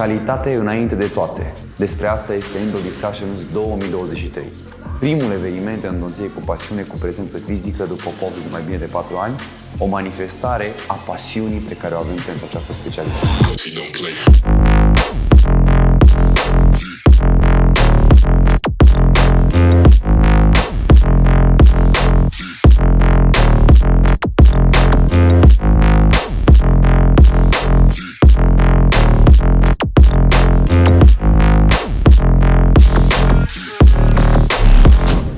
Calitate înainte de toate. Despre asta este EndoDiscussions 2023. Primul eveniment în endodonție cu pasiune, cu prezență fizică după COVID mai bine de 4 ani. O manifestare a pasiunii pe care o avem pentru această specialitate.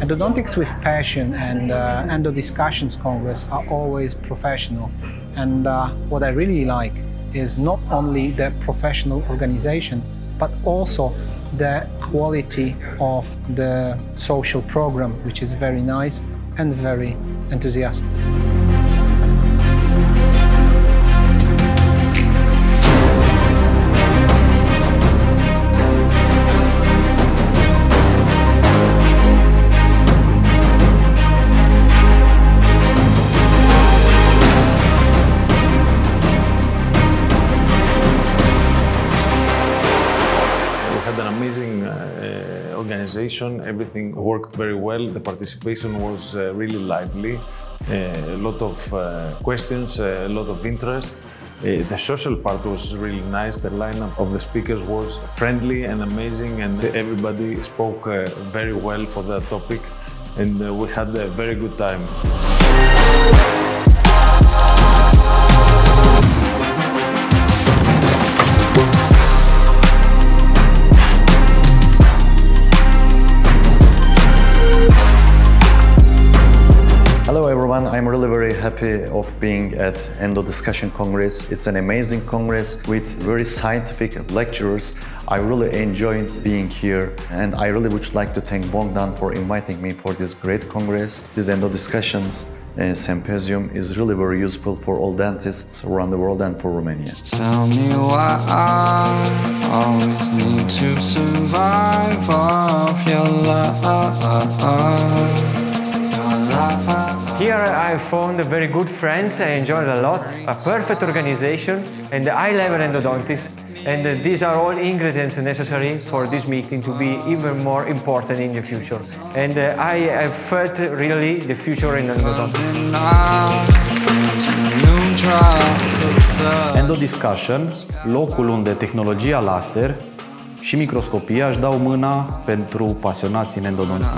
Endodontics with Passion and EndoDiscussions Congress are always professional, and what I really like is not only the professional organization but also the quality of the social program, which is very nice and very enthusiastic. Organization, everything worked very well. The participation was really lively. A lot of questions, a lot of interest. The social part was really nice. The lineup of the speakers was friendly and amazing, and everybody spoke very well for that topic, and we had a very good time. Hello everyone, I'm really very happy of being at EndoDiscussion Congress. It's an amazing congress with very scientific lecturers. I really enjoyed being here, and I really would like to thank Bogdan for inviting me for this great congress. This EndoDiscussions symposium is really very useful for all dentists around the world and for Romania. Tell me why I always need to survive off your love. Here I found very good friends, I enjoyed a lot, a perfect organization and a high-level endodontist, and these are all ingredients necessary for this meeting to be even more important in the future. And I have felt really the future in endodontics. EndoDiscussion, locul unde tehnologia laser și microscopia își dau mâna pentru pasionații în endodonție.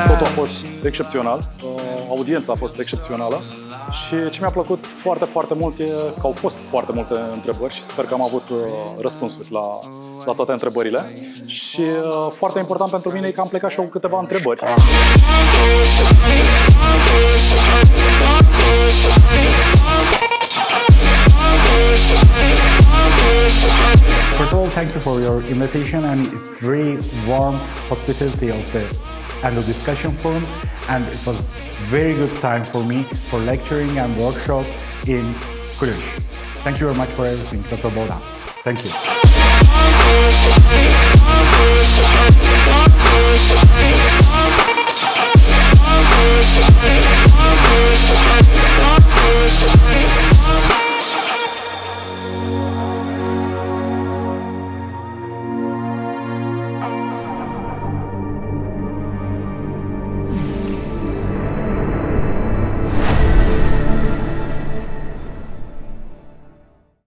Totul a fost excepțional, audiența a fost excepțională și ce mi-a plăcut foarte, foarte mult e că au fost foarte multe întrebări și sper că am avut răspunsuri la toate întrebările și foarte important pentru mine e că am plecat și eu cu câteva întrebări. First of all, thank you for your invitation, and it's very warm hospitality of the EndoDiscussion Forum, and it was very good time for me for lecturing and workshop in Cluj. Thank you very much for everything, Dr. Bogdan. Thank you.